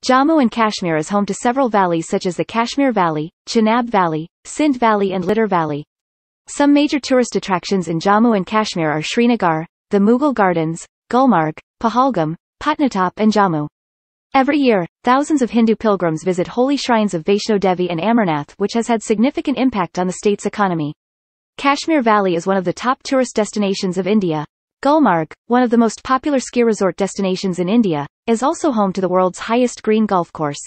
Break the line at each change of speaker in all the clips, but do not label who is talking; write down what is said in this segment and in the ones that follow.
Jammu and Kashmir is home to several valleys such as the Kashmir Valley, Chenab Valley, Sindh Valley and Litter Valley. Some major tourist attractions in Jammu and Kashmir are Srinagar, the Mughal Gardens, Golmarg, Pahalgam, Patnitop and Jammu. Every year, thousands of Hindu pilgrims visit holy shrines of Vaishno Devi and Amarnath, which has had significant impact on the state's economy. Kashmir Valley is one of the top tourist destinations of India. Gulmarg, one of the most popular ski resort destinations in India, is also home to the world's highest green golf course.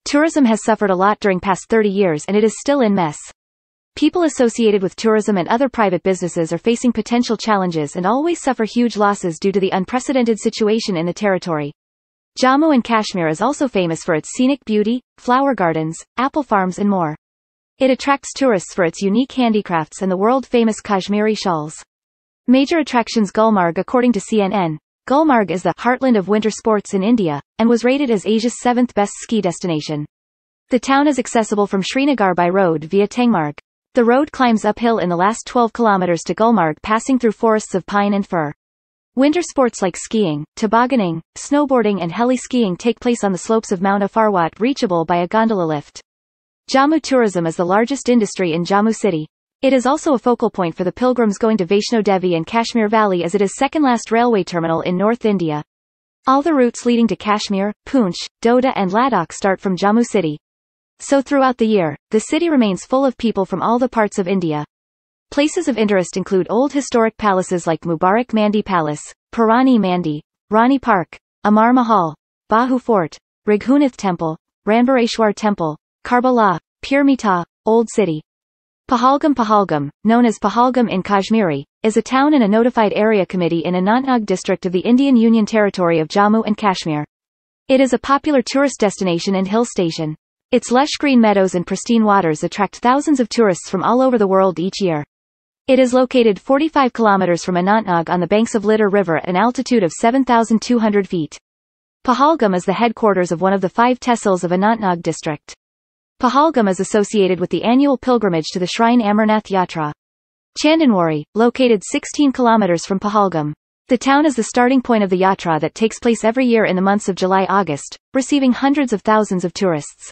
Tourism has suffered a lot during past 30 years and it is still in mess. People associated with tourism and other private businesses are facing potential challenges and always suffer huge losses due to the unprecedented situation in the territory. Jammu and Kashmir is also famous for its scenic beauty, flower gardens, apple farms and more. It attracts tourists for its unique handicrafts and the world-famous Kashmiri shawls. Major attractions. Gulmarg. According to CNN, Gulmarg is the heartland of winter sports in India, and was rated as Asia's 7th best ski destination. The town is accessible from Srinagar by road via Tengmarg. The road climbs uphill in the last 12 kilometers to Gulmarg, passing through forests of pine and fir. Winter sports like skiing, tobogganing, snowboarding and heli-skiing take place on the slopes of Mount Afarwat, reachable by a gondola lift. Jammu Tourism is the largest industry in Jammu city. It is also a focal point for the pilgrims going to Vaishno Devi and Kashmir Valley, as it is second last railway terminal in North India. All the routes leading to Kashmir, Poonch, Doda and Ladakh start from Jammu city. So throughout the year, the city remains full of people from all the parts of India. Places of interest include old historic palaces like Mubarak Mandi Palace, Purani Mandi, Rani Park, Amar Mahal, Bahu Fort, Raghunath Temple, Ranbareshwar Temple, Karbala, Pir Mita, Old City. Pahalgam, known as Pahalgam in Kashmiri, is a town and a notified area committee in Anantnag district of the Indian Union Territory of Jammu and Kashmir. It is a popular tourist destination and hill station. Its lush green meadows and pristine waters attract thousands of tourists from all over the world each year. It is located 45 kilometers from Anantnag on the banks of Litter River at an altitude of 7,200 feet. Pahalgam is the headquarters of one of the 5 tehsils of Anantnag district. Pahalgam is associated with the annual pilgrimage to the shrine Amarnath Yatra. Chandanwari, located 16 kilometers from Pahalgam. The town is the starting point of the yatra that takes place every year in the months of July-August, receiving hundreds of thousands of tourists.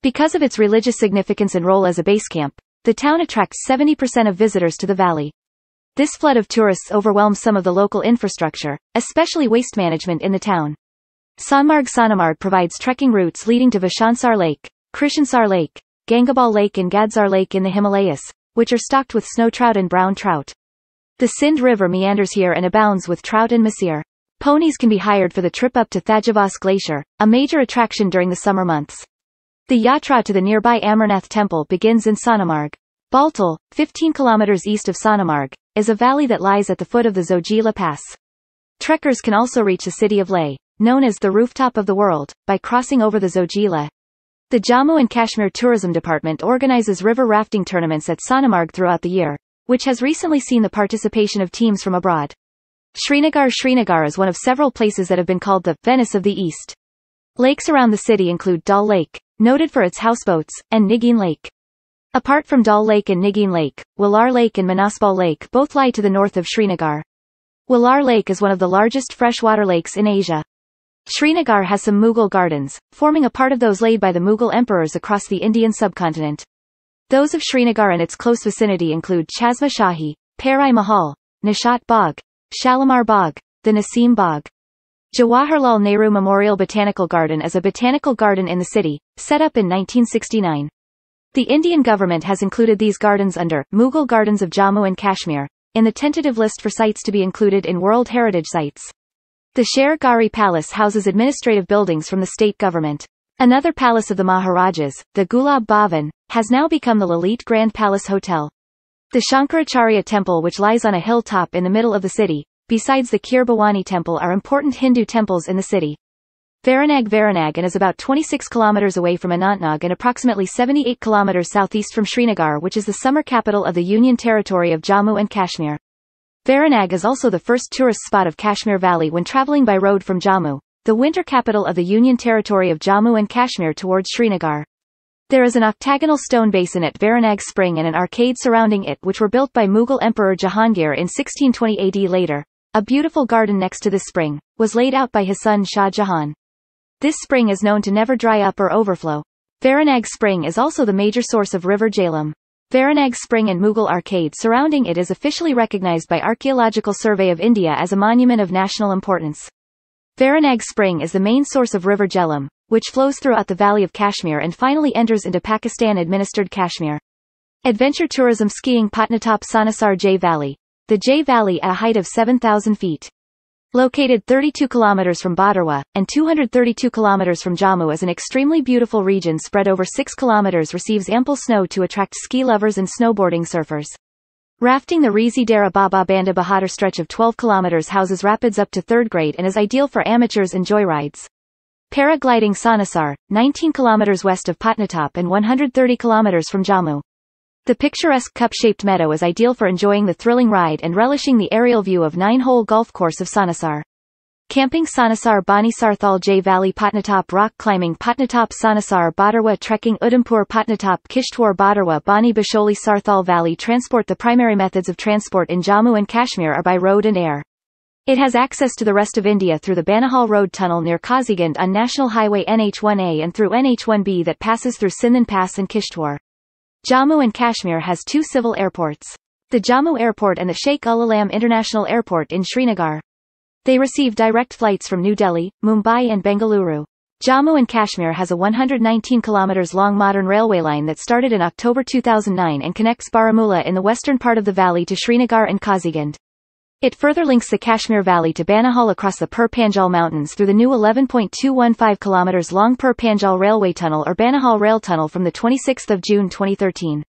Because of its religious significance and role as a base camp, the town attracts 70% of visitors to the valley. This flood of tourists overwhelms some of the local infrastructure, especially waste management in the town. Sonmarg provides trekking routes leading to Vashansar Lake, Krishansar Lake, Gangabal Lake and Gadsar Lake in the Himalayas, which are stocked with snow trout and brown trout. The Sindh River meanders here and abounds with trout and masir. Ponies can be hired for the trip up to Thajavas Glacier, a major attraction during the summer months. The yatra to the nearby Amarnath Temple begins in Sonamarg. Baltal, 15 kilometers east of Sonamarg, is a valley that lies at the foot of the Zojila Pass. Trekkers can also reach the city of Leh, known as the rooftop of the world, by crossing over the Zojila. The Jammu and Kashmir Tourism Department organizes river rafting tournaments at Sonamarg throughout the year, which has recently seen the participation of teams from abroad. Srinagar is one of several places that have been called the Venice of the East. Lakes around the city include Dal Lake, noted for its houseboats, and Nigeen Lake. Apart from Dal Lake and Nigeen Lake, Walar Lake and Manasbal Lake both lie to the north of Srinagar. Walar Lake is one of the largest freshwater lakes in Asia. Srinagar has some Mughal gardens, forming a part of those laid by the Mughal emperors across the Indian subcontinent. Those of Srinagar and its close vicinity include Chasma Shahi, Perai Mahal, Nishat Bagh, Shalimar Bagh, the Naseem Bagh. Jawaharlal Nehru Memorial Botanical Garden is a botanical garden in the city, set up in 1969. The Indian government has included these gardens under Mughal Gardens of Jammu and Kashmir in the tentative list for sites to be included in World Heritage Sites. The Sher Gari Palace houses administrative buildings from the state government. Another palace of the Maharajas, the Gulab Bhavan, has now become the Lalit Grand Palace Hotel. The Shankaracharya Temple, which lies on a hilltop in the middle of the city, besides the Kheer Bhawani Temple, are important Hindu temples in the city. Varanag and is about 26 kilometers away from Anantnag and approximately 78 kilometers southeast from Srinagar, which is the summer capital of the Union Territory of Jammu and Kashmir. Varanag is also the first tourist spot of Kashmir Valley when traveling by road from Jammu, the winter capital of the Union Territory of Jammu and Kashmir, towards Srinagar. There is an octagonal stone basin at Varanag Spring and an arcade surrounding it, which were built by Mughal Emperor Jahangir in 1620 AD. Later, a beautiful garden next to this spring was laid out by his son Shah Jahan. This spring is known to never dry up or overflow. Varanag Spring is also the major source of River Jhelum. Varanag Spring and Mughal Arcade surrounding it is officially recognized by Archaeological Survey of India as a monument of national importance. Varanag Spring is the main source of River Jhelum, which flows throughout the Valley of Kashmir and finally enters into Pakistan-administered Kashmir. Adventure tourism skiing Patnitop Sanasar J Valley. The J Valley at a height of 7,000 feet. Located 32 kilometers from Badarwa, and 232 kilometers from Jammu is an extremely beautiful region spread over 6 kilometers receives ample snow to attract ski lovers and snowboarding surfers. Rafting the Rizi Dera Baba Banda Bahadur stretch of 12 kilometers houses rapids up to 3rd grade and is ideal for amateurs and joyrides. Paragliding Sanasar, 19 kilometers west of Patnitop and 130 kilometers from Jammu. The picturesque cup-shaped meadow is ideal for enjoying the thrilling ride and relishing the aerial view of 9-hole golf course of Sanasar. Camping Sanasar Bani Sarthal J Valley Patnitop Rock climbing Patnitop Sanasar Badarwa trekking Udhampur Patnitop Kishtwar Badarwa Bani Basholi Sarthal Valley transport. The primary methods of transport in Jammu and Kashmir are by road and air. It has access to the rest of India through the Banahal Road Tunnel near Kazigand on National Highway NH1A and through NH1B that passes through Sindh Pass and Kishtwar. Jammu and Kashmir has 2 civil airports. The Jammu Airport and the Sheikh Ul Alam International Airport in Srinagar. They receive direct flights from New Delhi, Mumbai and Bengaluru. Jammu and Kashmir has a 119 km long modern railway line that started in October 2009 and connects Baramulla in the western part of the valley to Srinagar and Kazigand. It further links the Kashmir Valley to Banahal across the Pur Panjal Mountains through the new 11.215 km long Pur Panjal Railway Tunnel or Banahal Rail Tunnel from 26 June 2013.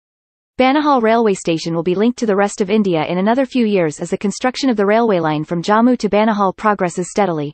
Banahal Railway Station will be linked to the rest of India in another few years as the construction of the railway line from Jammu to Banahal progresses steadily.